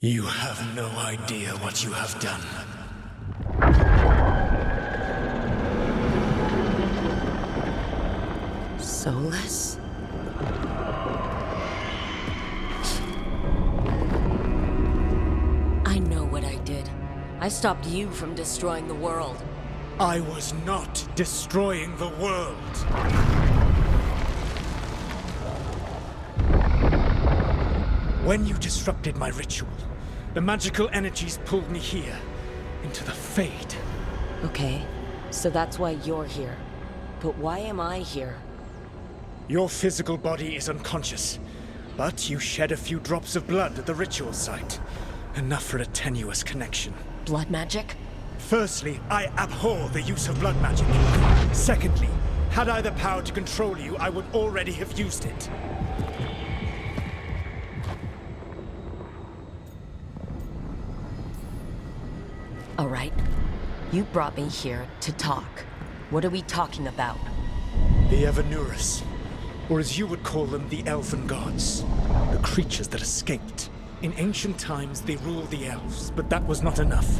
You have no idea what you have done. Soulless? I know what I did. I stopped you from destroying the world. I was not destroying the world. When you disrupted my ritual, the magical energies pulled me here, into the Fade. Okay, so that's why you're here. But why am I here? Your physical body is unconscious, but you shed a few drops of blood at the ritual site. Enough for a tenuous connection. Blood magic? Firstly, I abhor the use of blood magic. Secondly, had I the power to control you, I would already have used it. All right. You brought me here to talk. What are we talking about? The Evanuris, or as you would call them, the Elven Gods. The creatures that escaped. In ancient times, they ruled the elves, but that was not enough.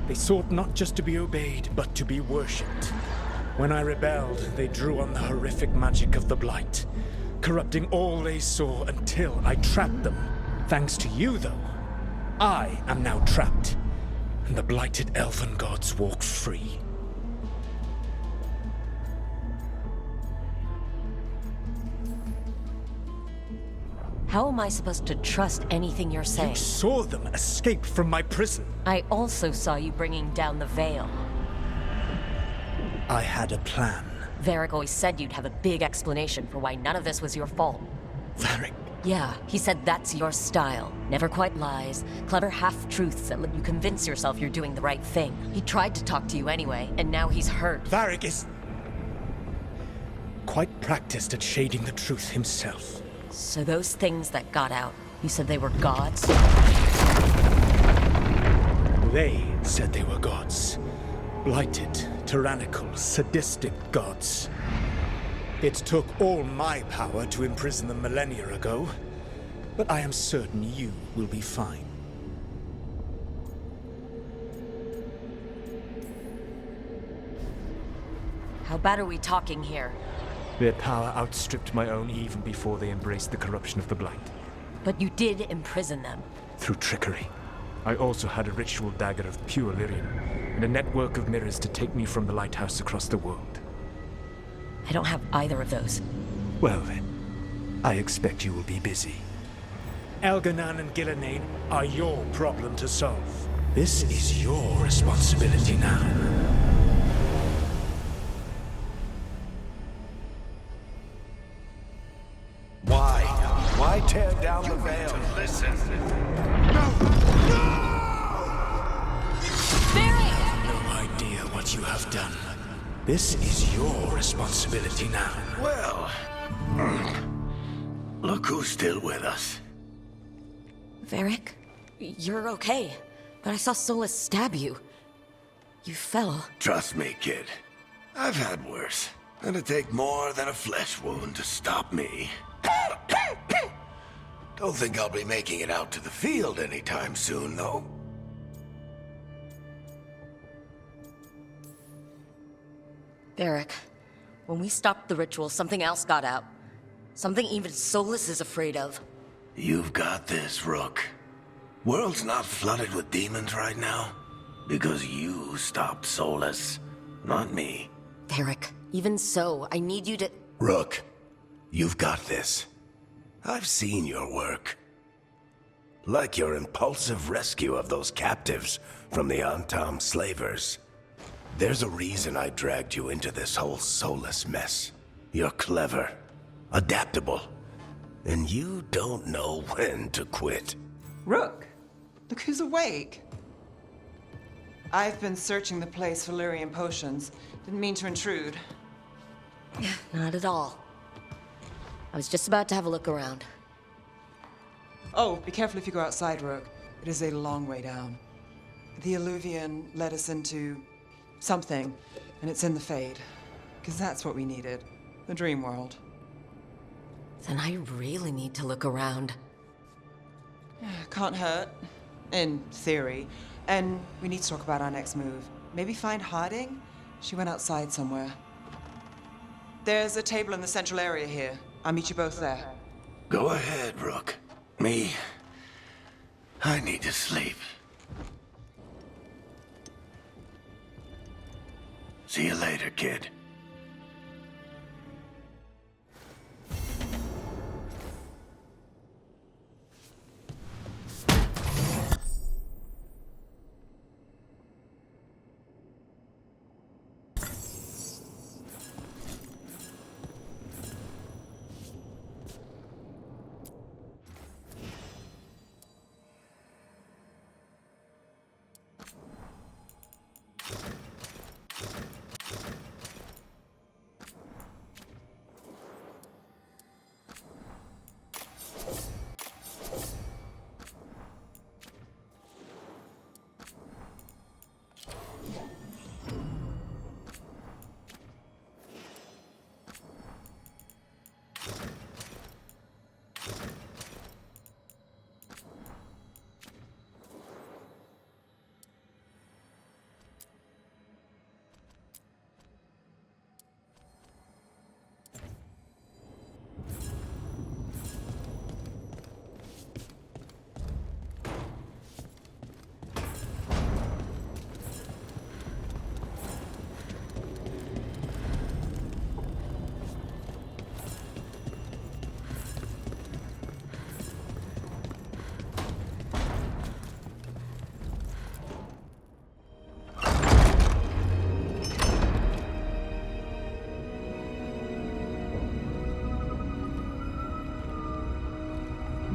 They sought not just to be obeyed, but to be worshipped. When I rebelled, they drew on the horrific magic of the Blight, corrupting all they saw until I trapped them. Thanks to you, though, I am now trapped, and the blighted Elven Gods walk free. How am I supposed to trust anything you're saying? You saw them escape from my prison. I also saw you bringing down the veil. I had a plan. Varric always said you'd have a big explanation for why none of this was your fault. Varric? Yeah, he said that's your style. Never quite lies, clever half-truths that let you convince yourself you're doing the right thing. He tried to talk to you anyway, and now he's hurt. Varric is quite practiced at shading the truth himself. So those things that got out, you said they were gods? They said they were gods. Blighted, tyrannical, sadistic gods. It took all my power to imprison them millennia ago, but I am certain you will be fine. How bad are we talking here? Their power outstripped my own even before they embraced the corruption of the Blight. But you did imprison them. Through trickery. I also had a ritual dagger of pure lyrium, and a network of mirrors to take me from the lighthouse across the world. I don't have either of those. Well then, I expect you will be busy. Elganan and Gillenane are your problem to solve. This is your responsibility now. Why tear down the veil? Listen. Barry! No idea what you have done. This is your responsibility now. Well, look who's still with us. Varric, you're okay. But I saw Solus stab you. You fell. Trust me, kid. I've had worse. It'd take more than a flesh wound to stop me. Don't think I'll be making it out to the field anytime soon, though. Varric, when we stopped the ritual, something else got out. Something even Solus is afraid of. You've got this, Rook. World's not flooded with demons right now. Because you stopped Solus, not me. Varric, even so, I need you to... Rook, you've got this. I've seen your work. Like your impulsive rescue of those captives from the Antam slavers. There's a reason I dragged you into this whole Solus mess. You're clever, adaptable, and you don't know when to quit. Rook, look who's awake. I've been searching the place for lyrium potions. Didn't mean to intrude. Not at all. I was just about to have a look around. Oh, be careful if you go outside, Rook. It is a long way down. The Alluvian led us into something, and it's in the Fade. Because that's what we needed. The dream world. Then I really need to look around. Can't hurt. In theory. And we need to talk about our next move. Maybe find Harding? She went outside somewhere. There's a table in the central area here. I'll meet you both there. Go ahead, Rook. I need to sleep. See you later, kid.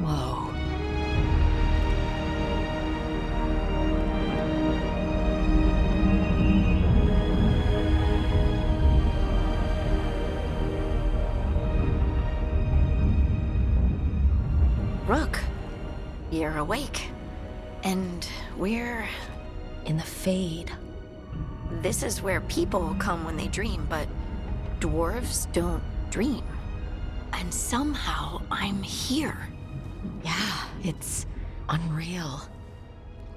Whoa. Rook, you're awake. And we're In the Fade. This is where people come when they dream, but dwarves don't dream. And somehow I'm here. Yeah, it's unreal.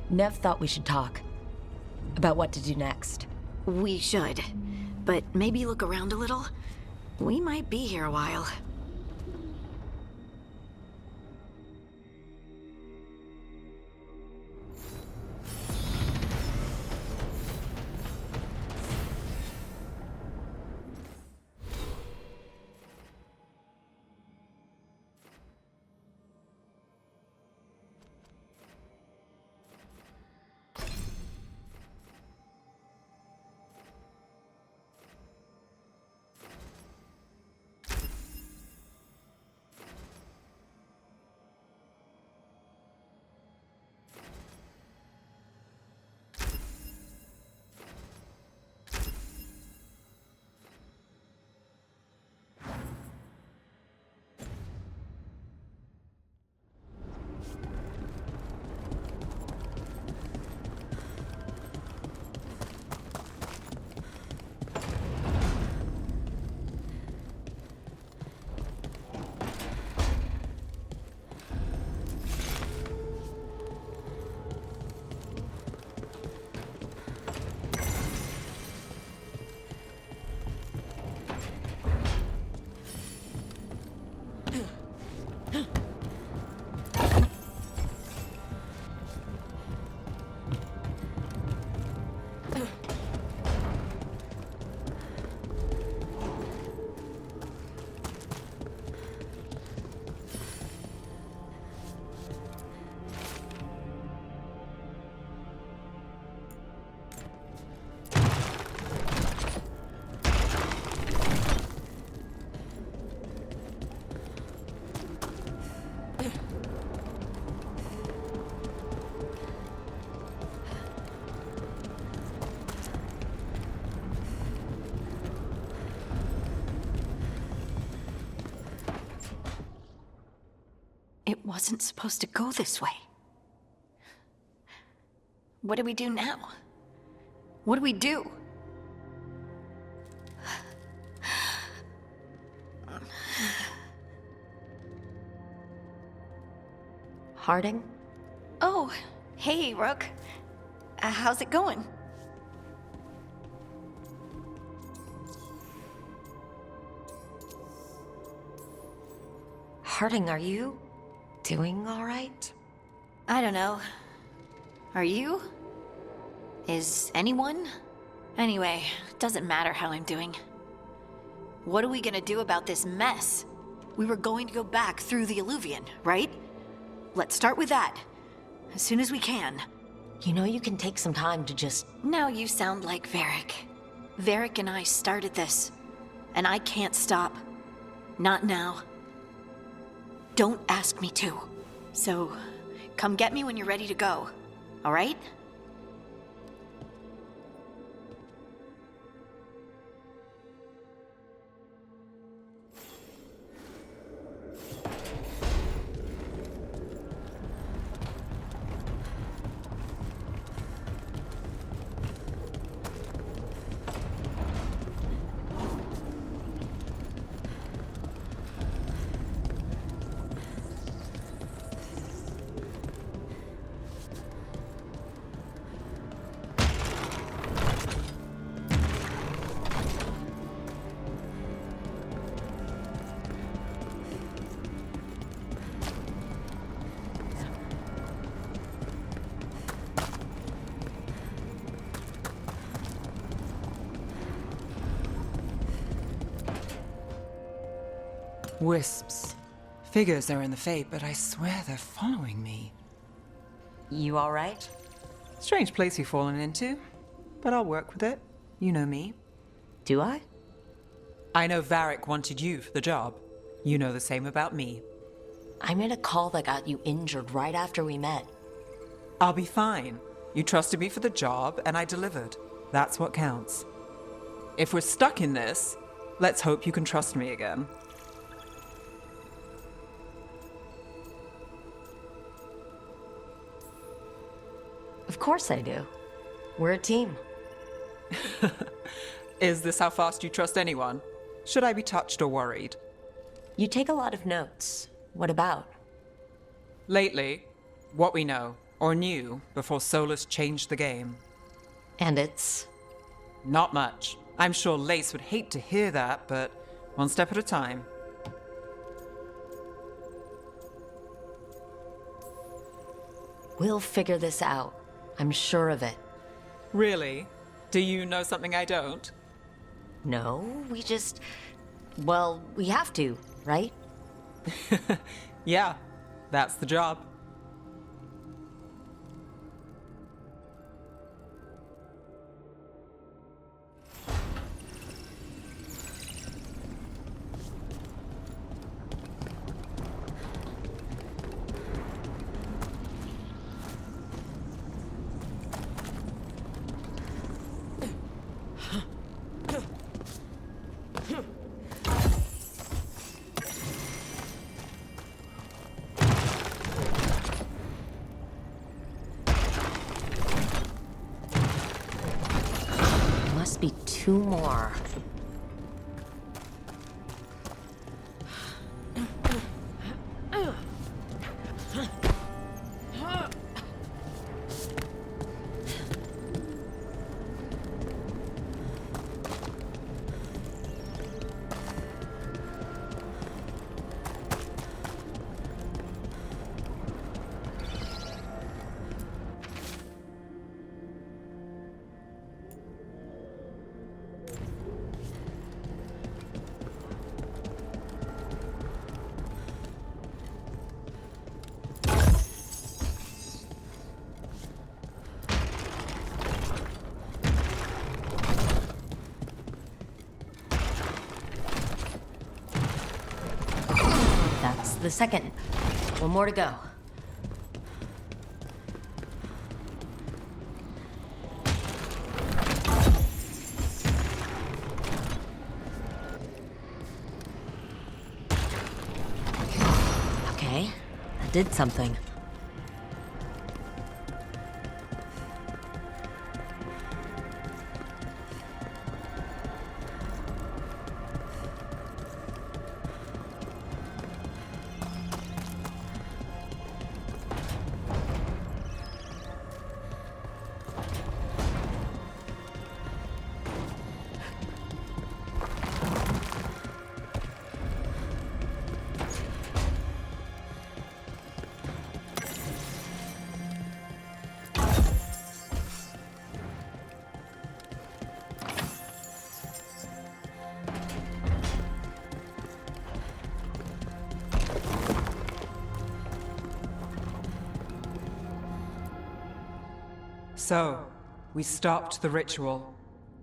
Nev thought we should talk about what to do next. We should. But maybe look around a little. We might be here a while. It wasn't supposed to go this way. What do we do now? What do we do? Harding? Oh, Hey, Rook. How's it going? Harding, are you doing all right? I don't know. Are you? Is anyone? Anyway, doesn't matter how I'm doing. What are we gonna do about this mess? We were going to go back through the Illuvian, right? Let's start with that. As soon as we can. You know you can take some time to just... Now you sound like Varric. Varric and I started this. And I can't stop. Not now. Don't ask me to. So, come get me when you're ready to go. All right? Wisps. Figures they're in the Fate, but I swear they're following me. You all right? Strange place you've fallen into, but I'll work with it. You know me. Do I? I know Varric wanted you for the job. You know the same about me. I made a call that got you injured right after we met. I'll be fine. You trusted me for the job, and I delivered. That's what counts. If we're stuck in this, let's hope you can trust me again. Of course I do. We're a team. Is this how fast you trust anyone? Should I be touched or worried? You take a lot of notes. What about? Lately, what we know, or knew, before Solus changed the game. And it's... Not much. I'm sure Lace would hate to hear that, but one step at a time. We'll figure this out. I'm sure of it. Really? Do you know something I don't? No, we just... Well, we have to, right? Yeah, that's the job. Must be two more. That's the second. One more to go. Okay, that did something. So, we stopped the ritual.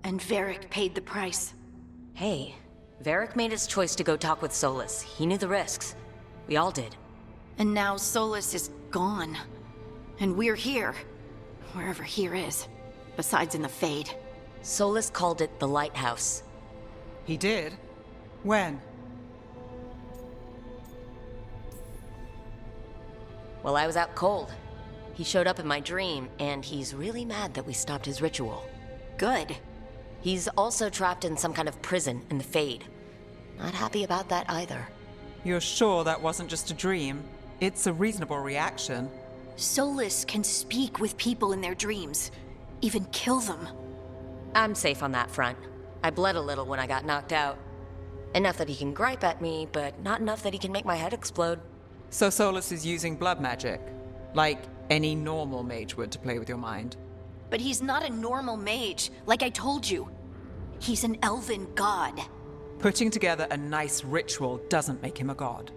And Varric paid the price. Hey, Varric made his choice to go talk with Solus. He knew the risks. We all did. And now Solus is gone. And we're here. Wherever here is. Besides in the Fade. Solus called it the Lighthouse. He did? When? Well, I was out cold. He showed up in my dream, and he's really mad that we stopped his ritual. Good. He's also trapped in some kind of prison in the Fade. Not happy about that either. You're sure that wasn't just a dream? It's a reasonable reaction. Solus can speak with people in their dreams. Even kill them. I'm safe on that front. I bled a little when I got knocked out. Enough that he can gripe at me, but not enough that he can make my head explode. So Solus is using blood magic? Like any normal mage would to play with your mind? But he's not a normal mage, like I told you. He's an elven god. Putting together a nice ritual doesn't make him a god.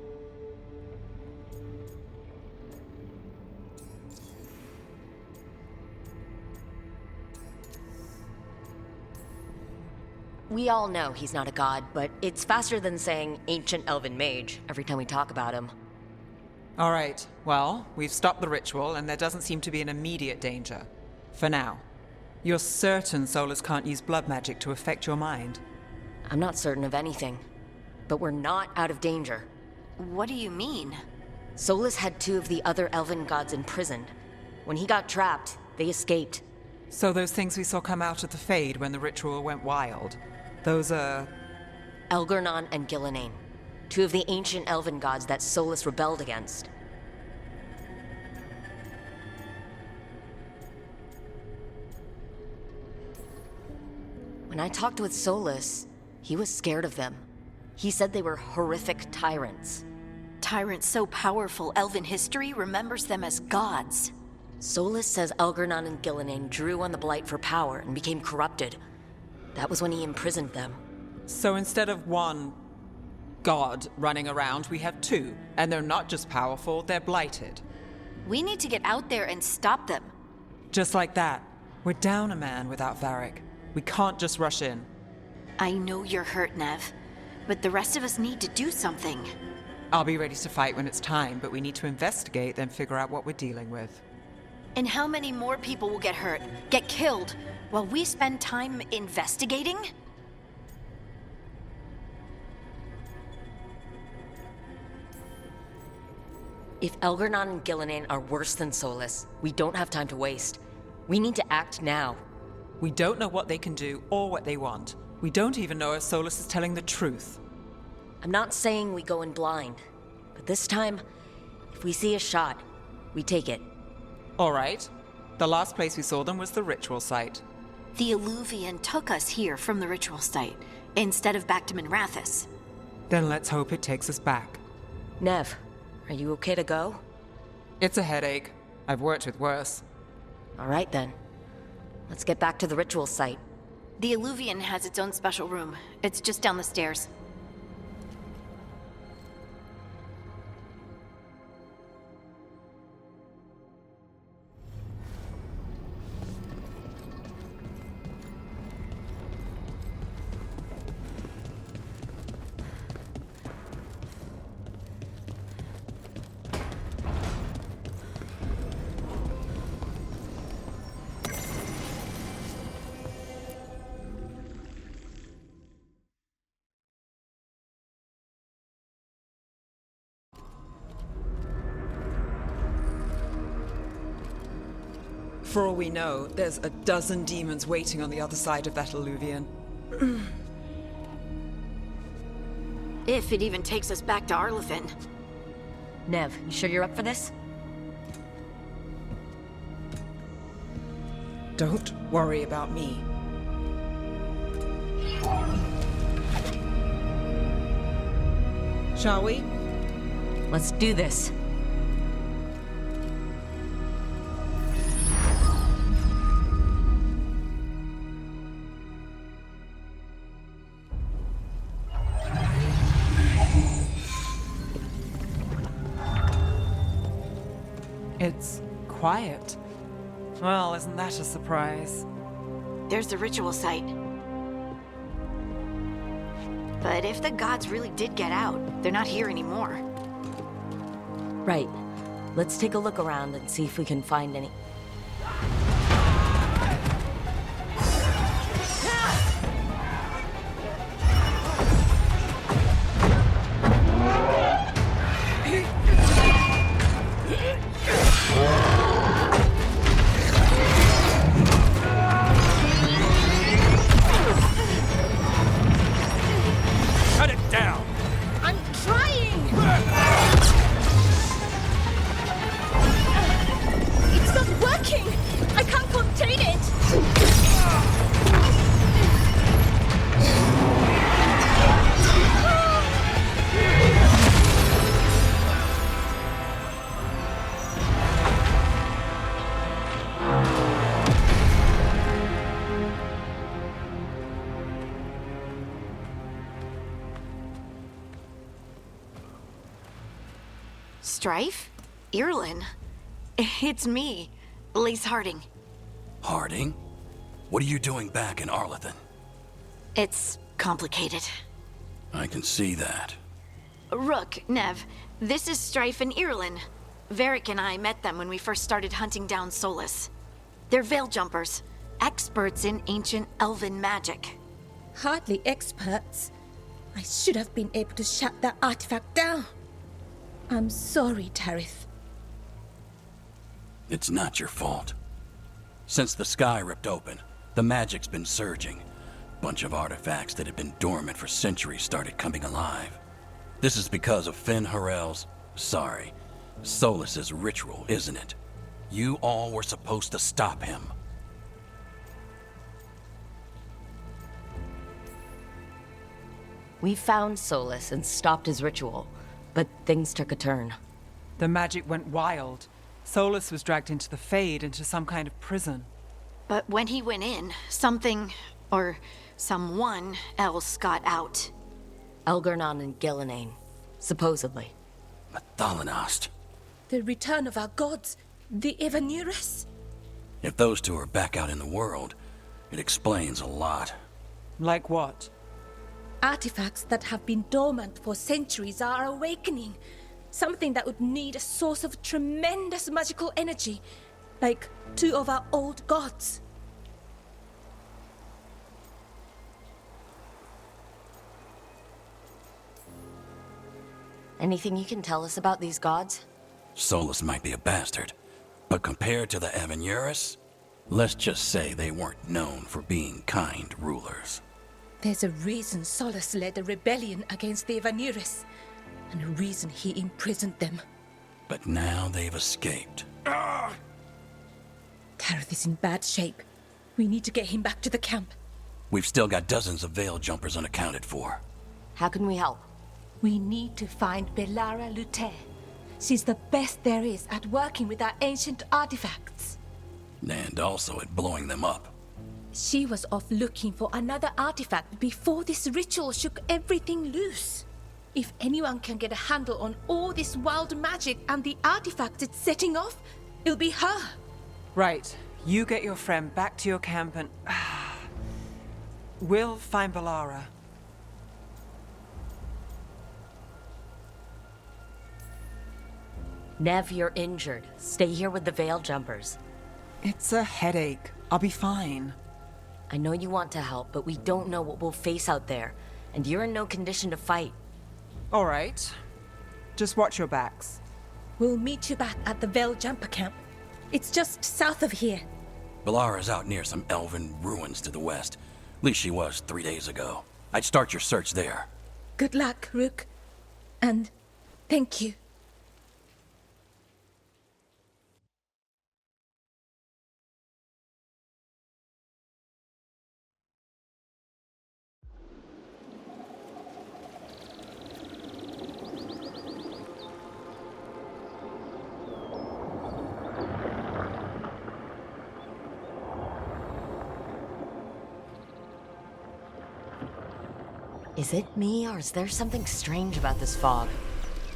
We all know he's not a god, but it's faster than saying ancient elven mage every time we talk about him. All right, well, we've stopped the ritual and there doesn't seem to be an immediate danger. For now. You're certain Solus can't use blood magic to affect your mind? I'm not certain of anything, but we're not out of danger. What do you mean? Solus had 2 of the other elven gods imprisoned. When he got trapped, they escaped. So those things we saw come out of the Fade when the ritual went wild, those are... Elgernon and Gillenane, 2 of the ancient elven gods that Solus rebelled against. When I talked with Solus, he was scared of them. He said they were horrific tyrants. Tyrants so powerful, elven history remembers them as gods. Solus says Elgernon and Gillenane drew on the Blight for power and became corrupted. That was when he imprisoned them. So instead of one god running around, we have 2, and they're not just powerful, they're blighted. We need to get out there and stop them. Just like that. We're down a man without Varric. We can't just rush in. I know you're hurt, Nev, but the rest of us need to do something. I'll be ready to fight when it's time, but we need to investigate, then figure out what we're dealing with. And how many more people will get hurt, get killed, while we spend time investigating? If Elgernon and Gillenane are worse than Solus, we don't have time to waste. We need to act now. We don't know what they can do or what they want. We don't even know if Solus is telling the truth. I'm not saying we go in blind, but this time, if we see a shot, we take it. All right. The last place we saw them was the ritual site. The Illuvian took us here from the ritual site, instead of back to Minrathous. Then let's hope it takes us back. Nev, are you okay to go? It's a headache. I've worked with worse. All right then. Let's get back to the ritual site. The Illuvian has its own special room. It's just down the stairs. For all we know, there's a dozen demons waiting on the other side of that Illuvian. If it even takes us back to Arlefin. Nev, you sure you're up for this? Don't worry about me. Shall we? Let's do this. It's quiet. Well, isn't that a surprise? There's the ritual site. But if the gods really did get out, they're not here anymore. Right. Let's take a look around and see if we can find any... Cut it down! I'm trying! It's not working! I can't contain it! Strife? Irlin? It's me, Lace Harding. Harding? What are you doing back in Arlethan? It's complicated. I can see that. Rook, Nev, this is Strife and Irlin. Varric and I met them when we first started hunting down Solus. They're veil jumpers, experts in ancient elven magic. Hardly experts. I should have been able to shut that artifact down. I'm sorry, Tarith. It's not your fault. Since the sky ripped open, the magic's been surging. Bunch of artifacts that had been dormant for centuries started coming alive. This is because of Finn Harel's... Solus's ritual, isn't it? You all were supposed to stop him. We found Solus and stopped his ritual, but things took a turn. The magic went wild. Solus was dragged into the Fade, into some kind of prison. But when he went in, something, or someone else got out. Elgar'nan and Gillenane, supposedly. Mathalanost. The return of our gods, the Evanurus. If those two are back out in the world, it explains a lot. Like what? Artifacts that have been dormant for centuries are awakening. Something that would need a source of tremendous magical energy, like two of our old gods. Anything you can tell us about these gods? Solus might be a bastard, but compared to the Evanurus, let's just say they weren't known for being kind rulers. There's a reason Solus led a rebellion against the Evanurus, and a reason he imprisoned them. But now they've escaped. Tarith is in bad shape. We need to get him back to the camp. We've still got dozens of veil jumpers unaccounted for. How can we help? We need to find Belara Luthe. She's the best there is at working with our ancient artifacts. And also at blowing them up. She was off looking for another artifact before this ritual shook everything loose. If anyone can get a handle on all this wild magic and the artifacts it's setting off, it'll be her. Right. You get your friend back to your camp and... we'll find Belara. Nev, you're injured. Stay here with the veil jumpers. It's a headache. I'll be fine. I know you want to help, but we don't know what we'll face out there, and you're in no condition to fight. All right. Just watch your backs. We'll meet you back at the Veil Jumper camp. It's just south of here. Belara's out near some elven ruins to the west. At least she was 3 days ago. I'd start your search there. Good luck, Rook. And thank you. Is it me, or is there something strange about this fog?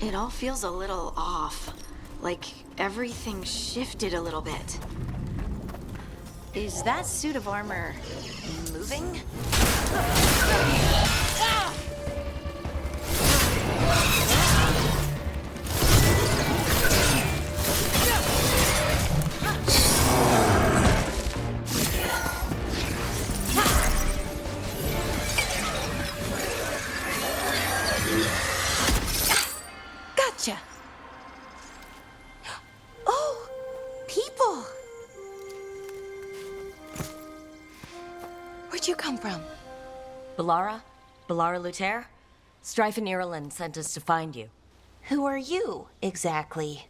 It all feels a little off. Like everything shifted a little bit. Is that suit of armor moving? Gotcha. Oh, people. Where'd you come from? Balara? Balara Luther? Strife and Ireland sent us to find you. Who are you, exactly?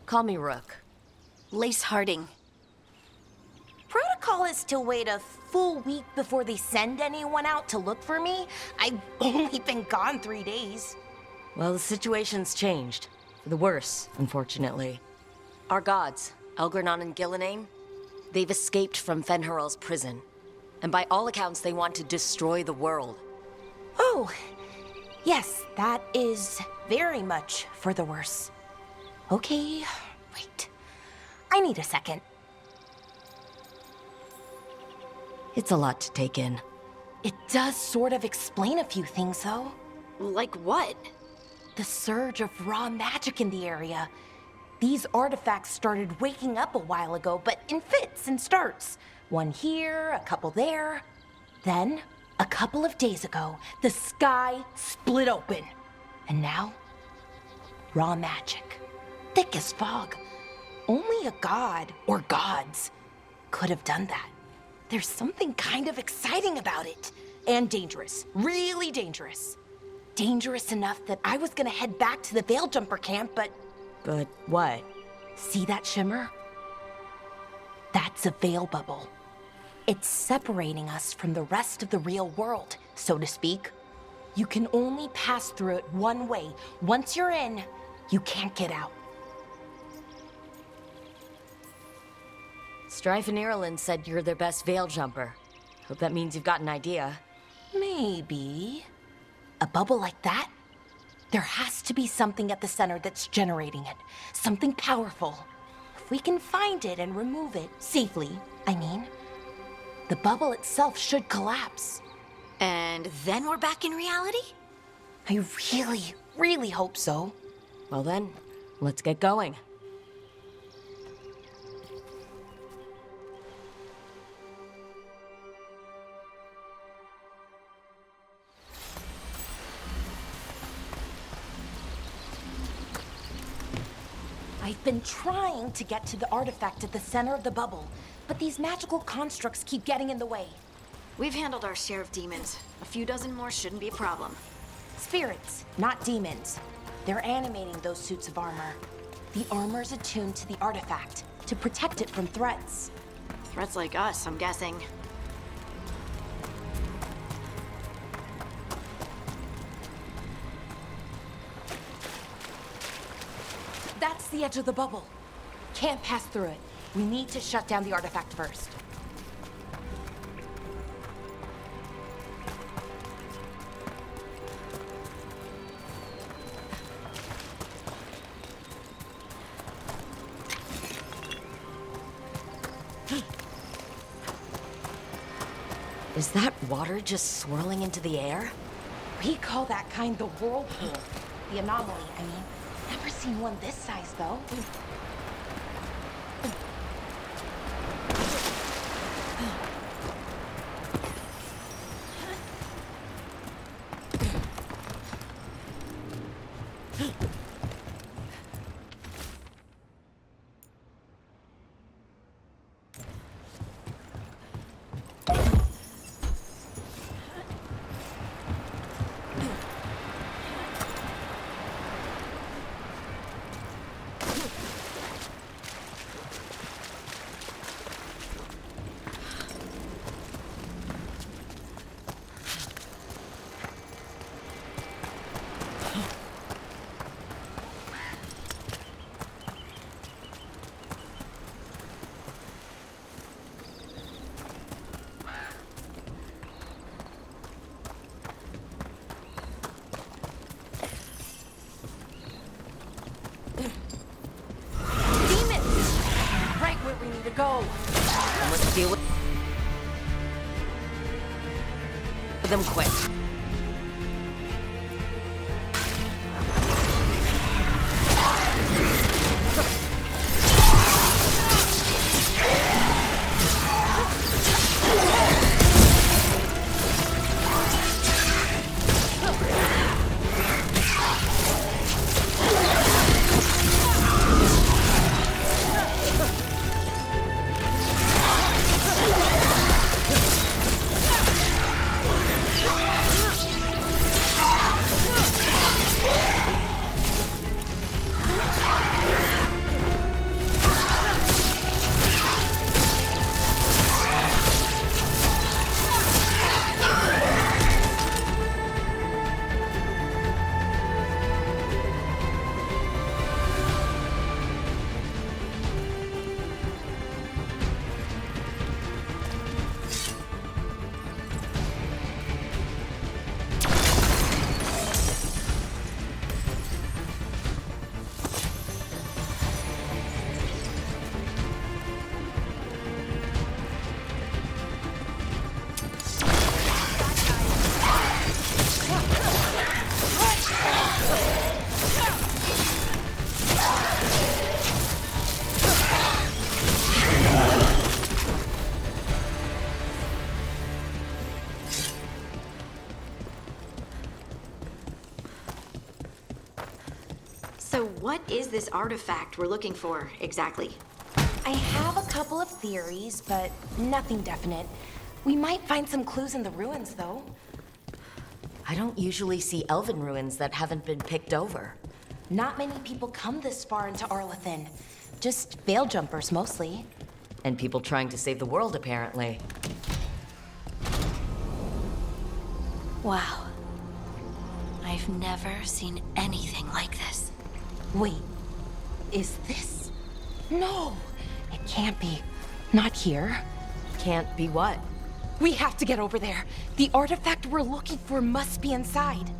Call me Rook. Lace Harding. Protocol is to wait a full week before they send anyone out to look for me. I've only been gone 3 days. Well, the situation's changed. For the worse, unfortunately. Our gods, Elgranon and Gillenane, they've escaped from Fenharal's prison. And by all accounts, they want to destroy the world. Oh, yes, that is very much for the worse. Okay, wait. I need a second. It's a lot to take in. It does sort of explain a few things, though. Like what? The surge of raw magic in the area. These artifacts started waking up a while ago, but in fits and starts. One here, a couple there. Then, a couple of days ago, the sky split open. And now, raw magic. Thick as fog. Only a god, or gods, could have done that. There's something kind of exciting about it. And dangerous. Really dangerous. Dangerous enough that I was gonna head back to the Veil Jumper camp, but... But what? See that shimmer? That's a veil bubble. It's separating us from the rest of the real world, so to speak. You can only pass through it one way. Once you're in, you can't get out. Strife and Ireland said you're their best veil jumper. Hope that means you've got an idea. Maybe. A bubble like that? There has to be something at the center that's generating it. Something powerful. If we can find it and remove it, safely, I mean, the bubble itself should collapse. And then we're back in reality? I really, really hope so. Well then, let's get going. I've been trying to get to the artifact at the center of the bubble, but these magical constructs keep getting in the way. We've handled our share of demons. A few dozen more shouldn't be a problem. Spirits, not demons. They're animating those suits of armor. The armor's attuned to the artifact to protect it from threats. Threats like us, I'm guessing. That's the edge of the bubble. Can't pass through it. We need to shut down the artifact first. Is that water just swirling into the air? We call that kind the whirlpool. The anomaly, I mean. Never seen one this size, though. Go! I must deal with them quick. So what is this artifact we're looking for, exactly? I have a couple of theories, but nothing definite. We might find some clues in the ruins, though. I don't usually see elven ruins that haven't been picked over. Not many people come this far into Arlathan. Just veil jumpers, mostly. And people trying to save the world, apparently. Wow. I've never seen anything like this. Wait, is this? No, it can't be. Not here. Can't be what? We have to get over there. The artifact we're looking for must be inside.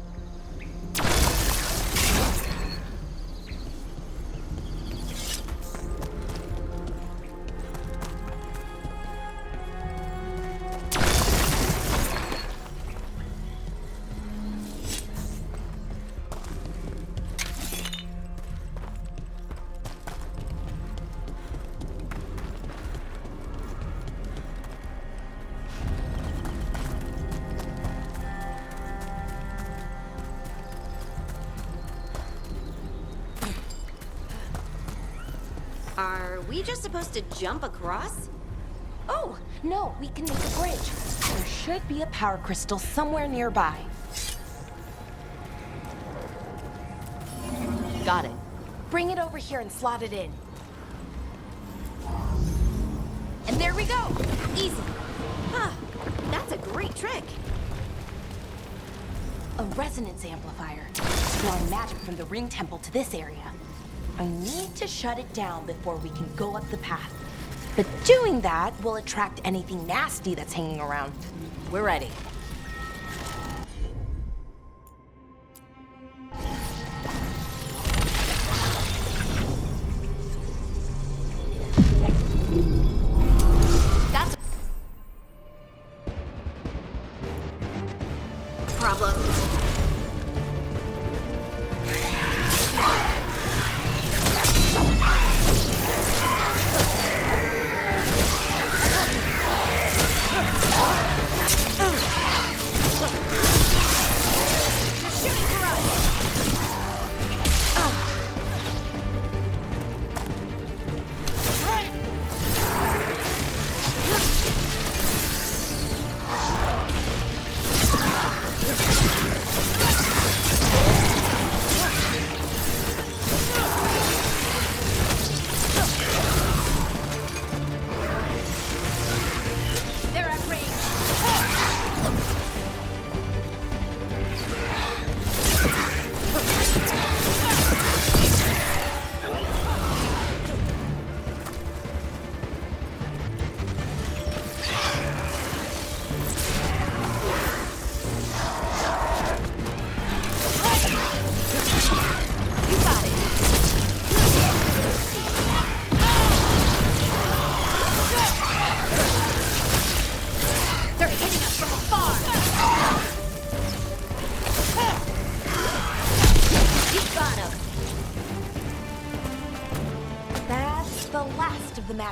Are we just supposed to jump across? Oh, no, we can make a bridge. There should be a power crystal somewhere nearby. Got it. Bring it over here and slot it in. And there we go! Easy. Huh. That's a great trick. A resonance amplifier. Drawing magic from the ring temple to this area. I need to shut it down before we can go up the path. But doing that will attract anything nasty that's hanging around. We're ready. That's a problem.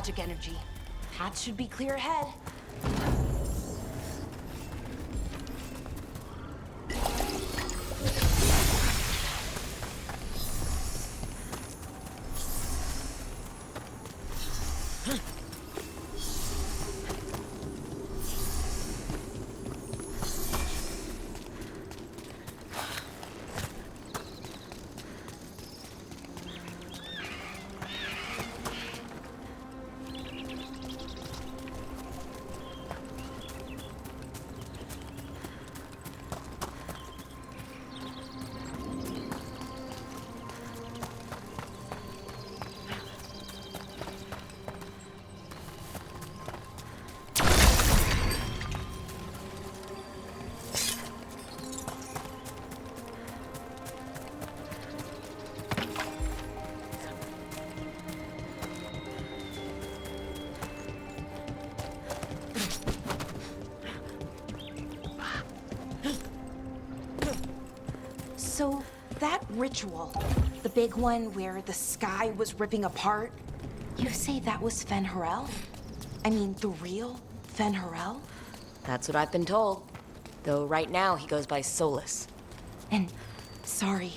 magic energy. Path should be clear ahead. So, that ritual, the big one where the sky was ripping apart, you say that was Fen'Harel? I mean, the real Fen'Harel? That's what I've been told. Though right now he goes by Solus. And, sorry,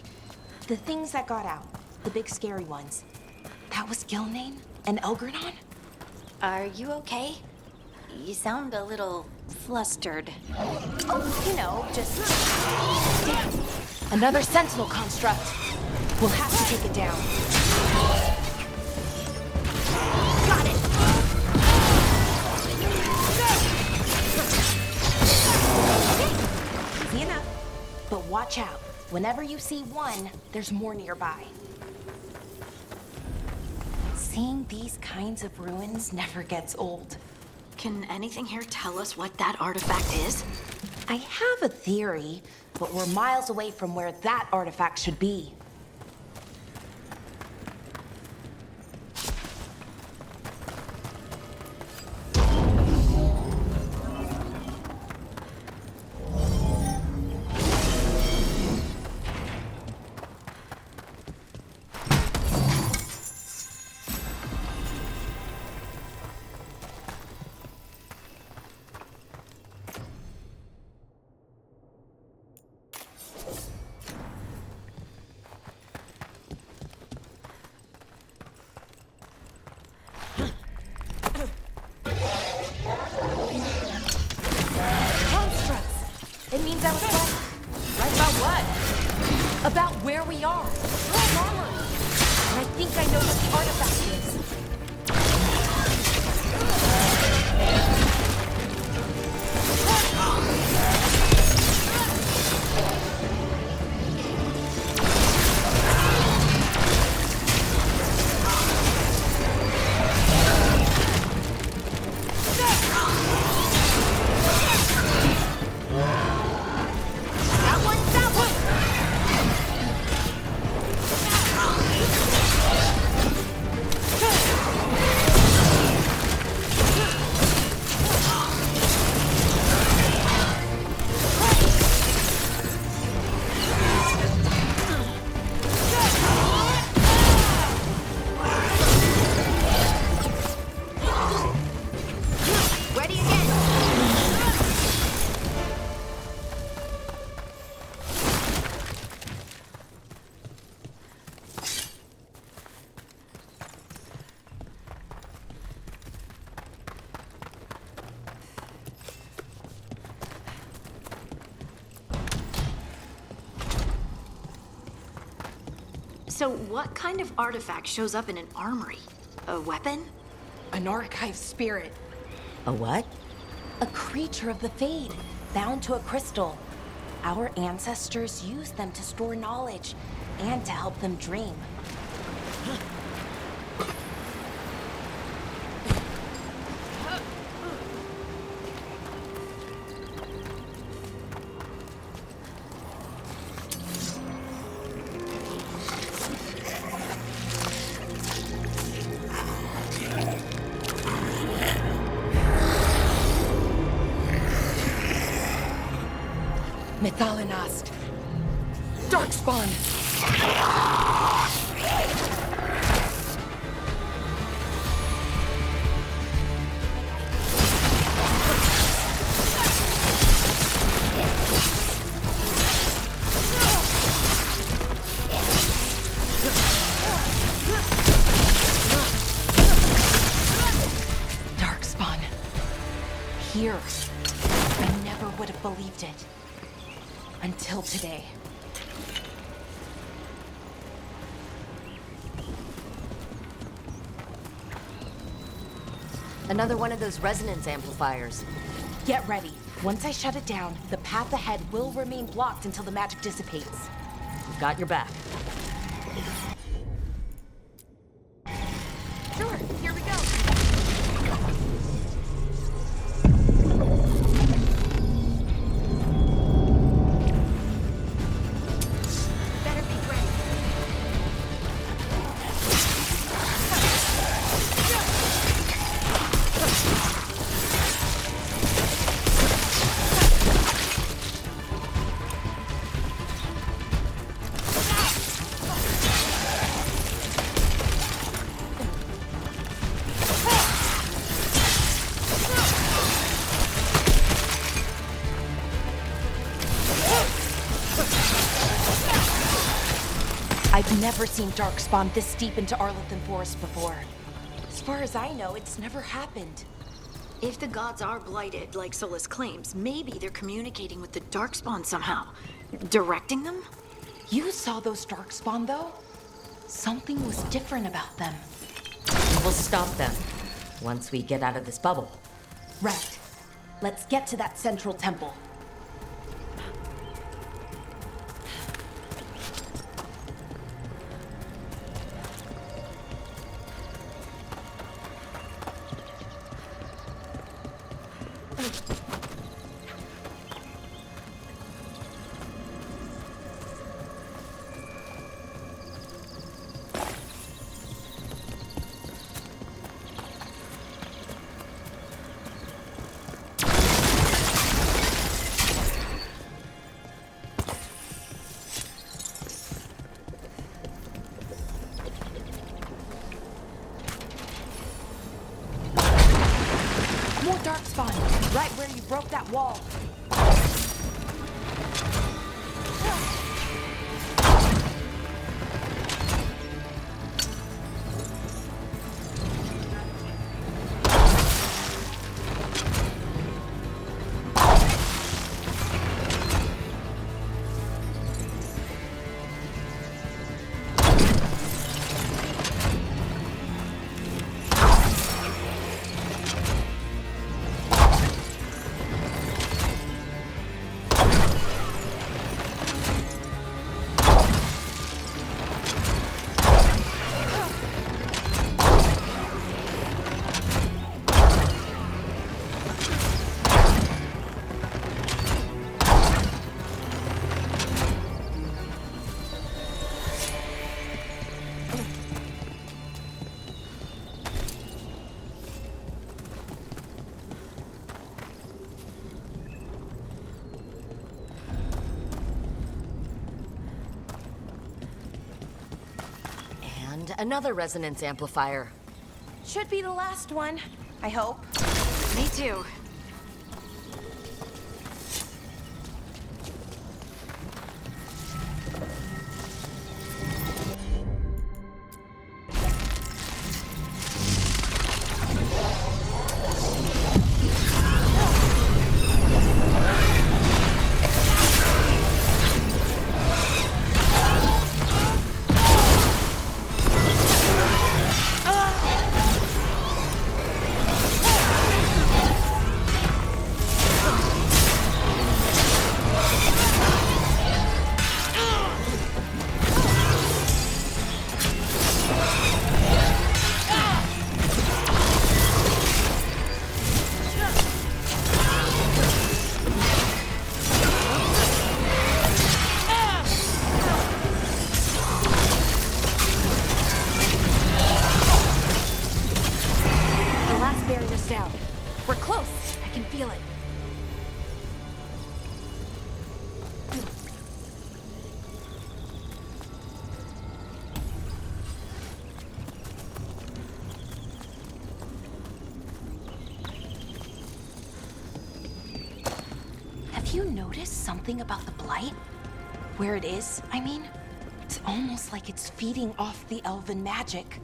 the things that got out, the big scary ones, that was Gilnane and Elgranon? Are you okay? You sound a little flustered. Oh, you know, just... Damn! Another Sentinel construct. We'll have to take it down. Got it! Easy enough. But watch out. Whenever you see one, there's more nearby. Seeing these kinds of ruins never gets old. Can anything here tell us what that artifact is? I have a theory, but we're miles away from where that artifact should be. It means I was right. Right about what? About where we are. We're in armor. And I think I know what the artifact is. So what kind of artifact shows up in an armory? A weapon? An archive spirit. A what? A creature of the Fade, bound to a crystal. Our ancestors used them to store knowledge and to help them dream. Mythalinast. Darkspawn. here. I never would have believed it. Until today. Another one of those resonance amplifiers. Get ready. Once I shut it down, the path ahead will remain blocked until the magic dissipates. Got your back. Sure, here we go. Better be ready. I've never seen Darkspawn this deep into Arlothan Forest before. As far as I know, it's never happened. If the gods are blighted, like Solus claims, maybe they're communicating with the Darkspawn somehow. Directing them? You saw those Darkspawn, though? Something was different about them. We'll stop them once we get out of this bubble. Right. Let's get to that central temple. More Darkspawn, right where you broke that wall. And another resonance amplifier. Should be the last one, I hope. Me too. Down. We're close. I can feel it. Have you noticed something about the blight? Where it is, I mean? It's almost like it's feeding off the elven magic.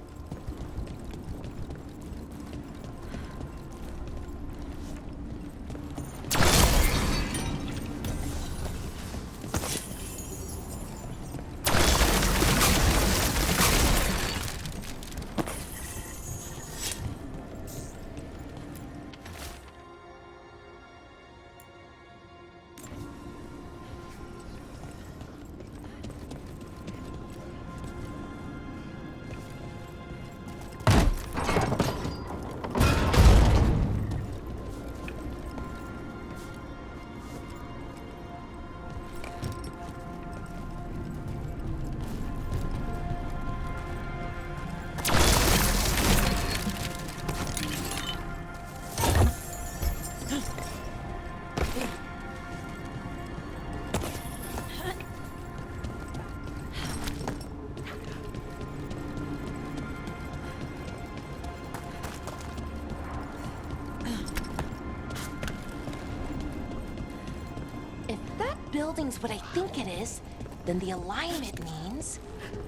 building's what I think it is, then the alignment means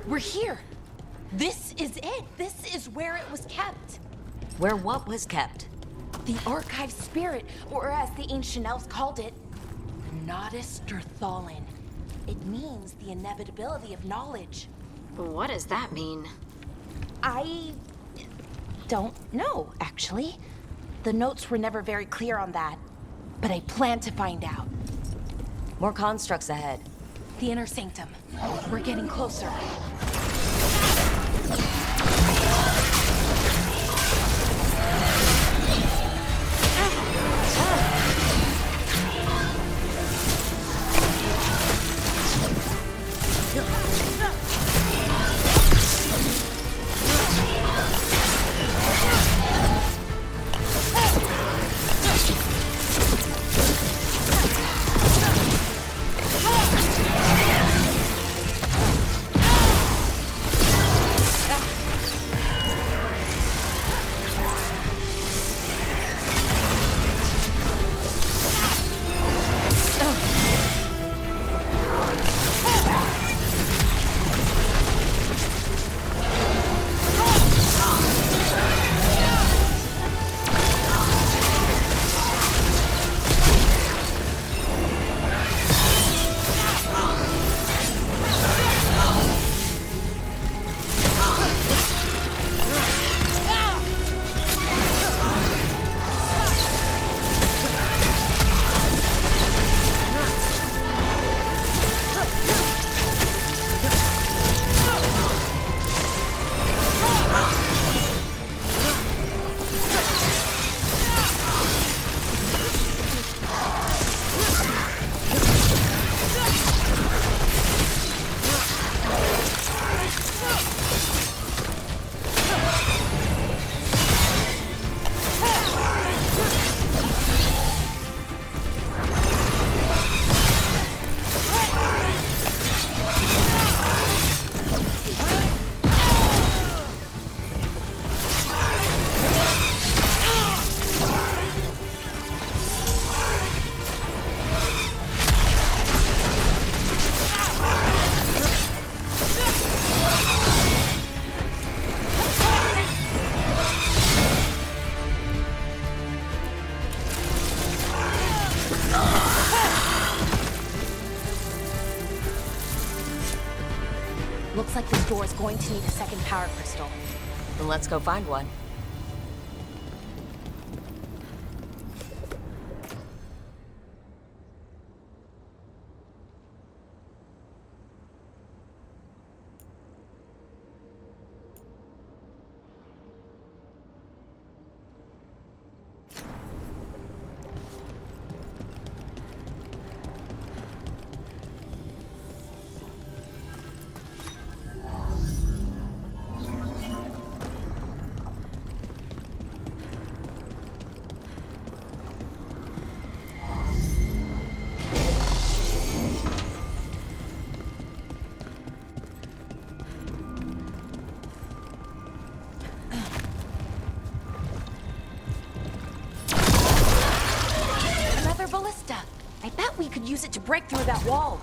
we're here. This is it. This is where it was kept. Where what was kept? The archive spirit, or as the ancient elves called it, the Nodus Thalin. It means the inevitability of knowledge. What does that mean? I don't know, actually. The notes were never very clear on that, but I plan to find out. More constructs ahead. The inner sanctum. We're getting closer. Looks like this door is going to need a second power crystal. Then let's go find one. Ballista. I bet we could use it to break through that wall.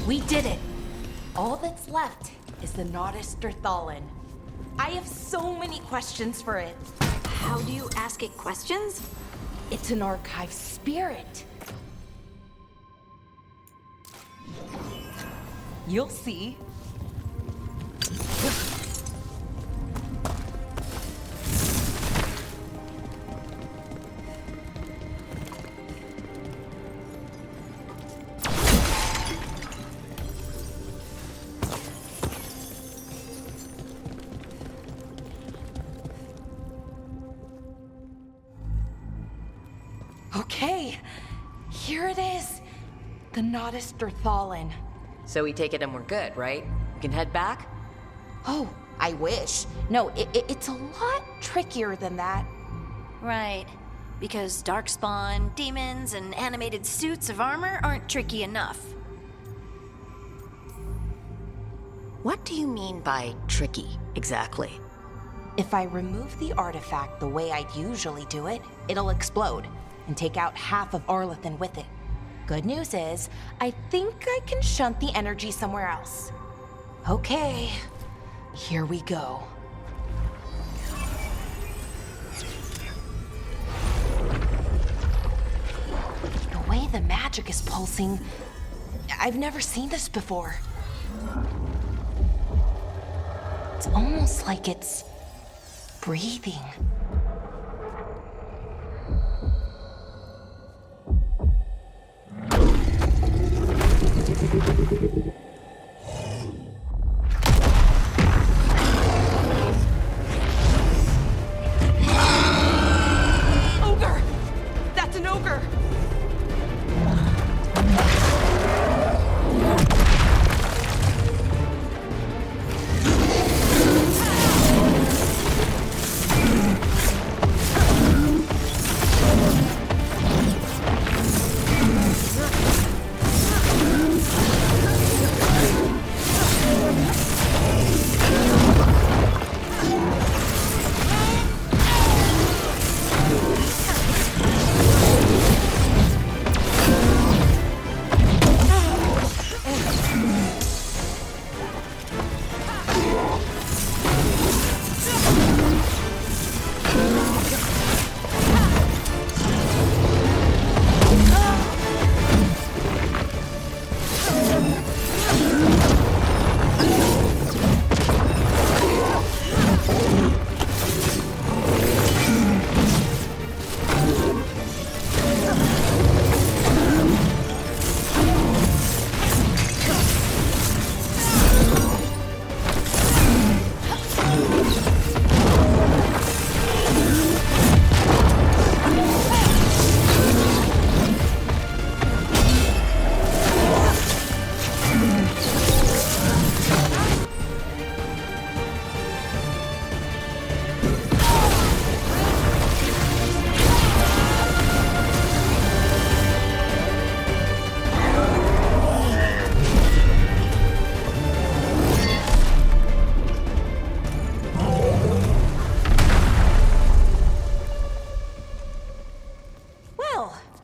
We did it! All that's left is the Nodus Thalin. I have so many questions for it. How do you ask it questions? It's an archive spirit. You'll see. Okay, here it is. The Nodus Derthalin. So we take it and we're good, right? We can head back? Oh, I wish. No, it's a lot trickier than that. Right. Because darkspawn, demons, and animated suits of armor aren't tricky enough. What do you mean by tricky, exactly? If I remove the artifact the way I'd usually do it, it'll explode and take out half of Arlathan with it. Good news is, I think I can shunt the energy somewhere else. Okay, here we go. The way the magic is pulsing, I've never seen this before. It's almost like it's breathing. Ogre! That's an ogre!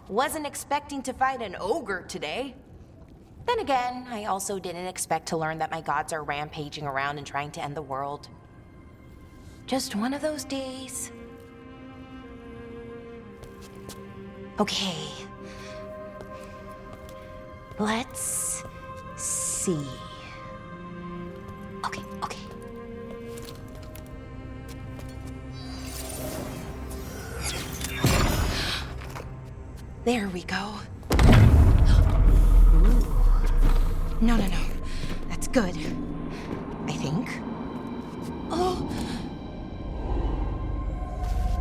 Wasn't expecting to fight an ogre today. Then again, I also didn't expect to learn that my gods are rampaging around and trying to end the world. Just one of those days. Okay. Let's see. Okay. There we go. Ooh. No. That's good. I think. Oh.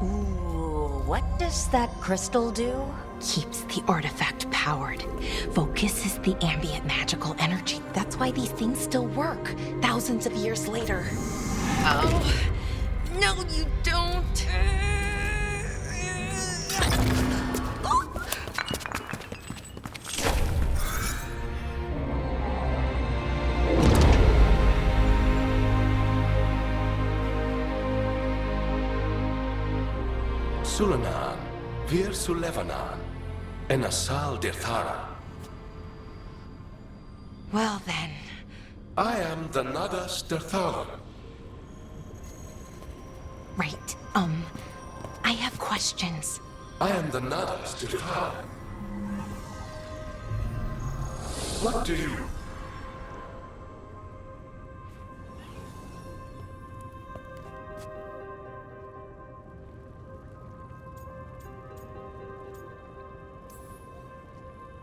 Ooh, what does that crystal do? Keeps the artifact powered. Focuses the ambient magical energy. That's why these things still work, thousands of years later. Oh. No, you don't. Sulanan, Vir Sulevanan, and Asal Dirthara. Well then. I am the Nadas Dirthalan. Right. I have questions. I am the Nadas Dirthalan. What do you...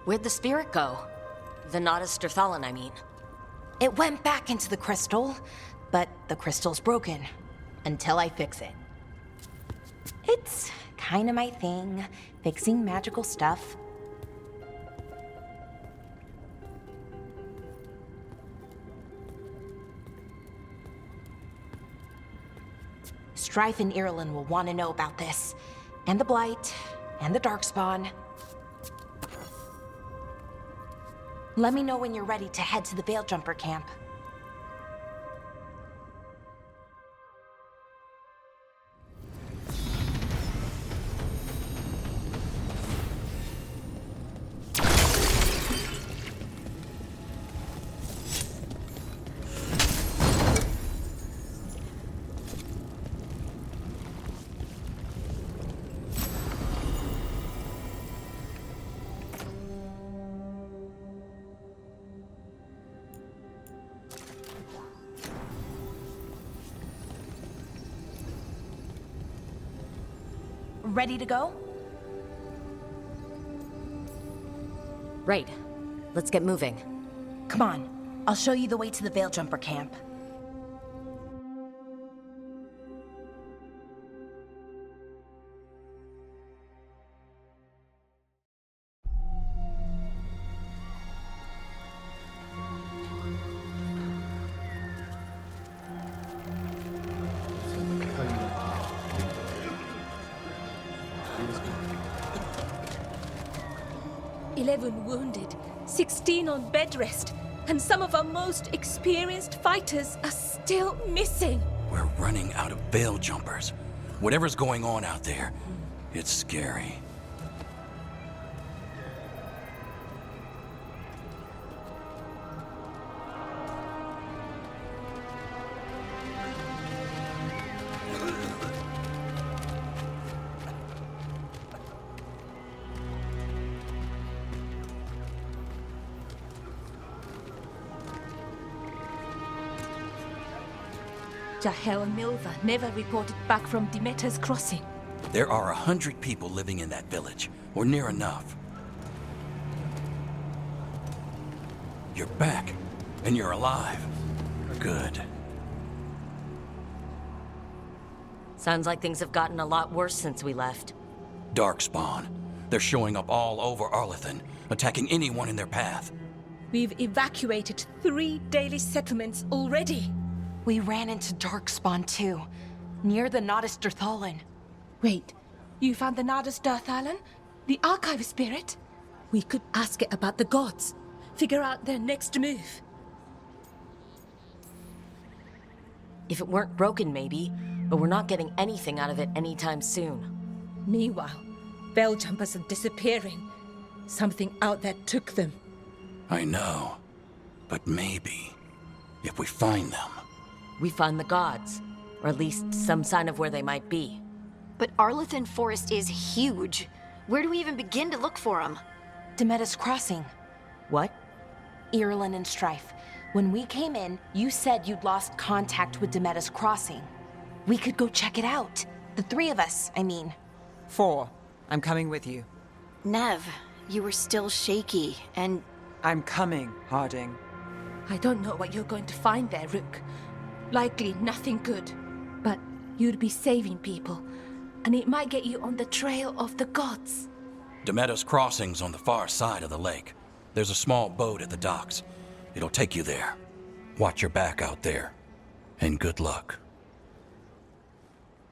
Where'd the spirit go? The Nodus Derthalin, I mean. It went back into the crystal, but the crystal's broken. Until I fix it. It's Kinda my thing, fixing magical stuff. Strife and Irulan will want to know about this. And the Blight, and the Darkspawn. Let me know when you're ready to head to the Veil Jumper camp. Ready to go? Right. Let's get moving. Come on. I'll show you the way to the Veil Jumper camp. Wounded, 16 on bed rest, and some of our most experienced fighters are still missing. We're running out of Veil Jumpers. Whatever's going on out there, it's scary. Jahel and Milva never reported back from Demeter's crossing. There are 100 people living in that village, or near enough. You're back, and you're alive. Good. Sounds like things have gotten a lot worse since we left. Darkspawn. They're showing up all over Arlathan, attacking anyone in their path. We've evacuated 3 daily settlements already. We ran into Darkspawn too, near the Nodus Dirthalan. Wait, you found the Nodus Dirthalan? The Archive Spirit? We could ask it about the gods, figure out their next move. If it weren't broken, maybe, but we're not getting anything out of it anytime soon. Meanwhile, Veil Jumpers are disappearing. Something out there took them. I know, but maybe, if we find them... We find the gods, or at least some sign of where they might be. But Arlathan Forest is huge. Where do we even begin to look for them? Demeter's Crossing. What? Irulan and Strife. When we came in, you said you'd lost contact with Demeter's Crossing. We could go check it out. The 3 of us, I mean. 4. I'm coming with you. Nev, you were still shaky, and... I'm coming, Harding. I don't know what you're going to find there, Rook. Likely nothing good. But you'd be saving people, and it might get you on the trail of the gods. Demeter's Crossing's on the far side of the lake. There's a small boat at the docks. It'll take you there. Watch your back out there, and good luck.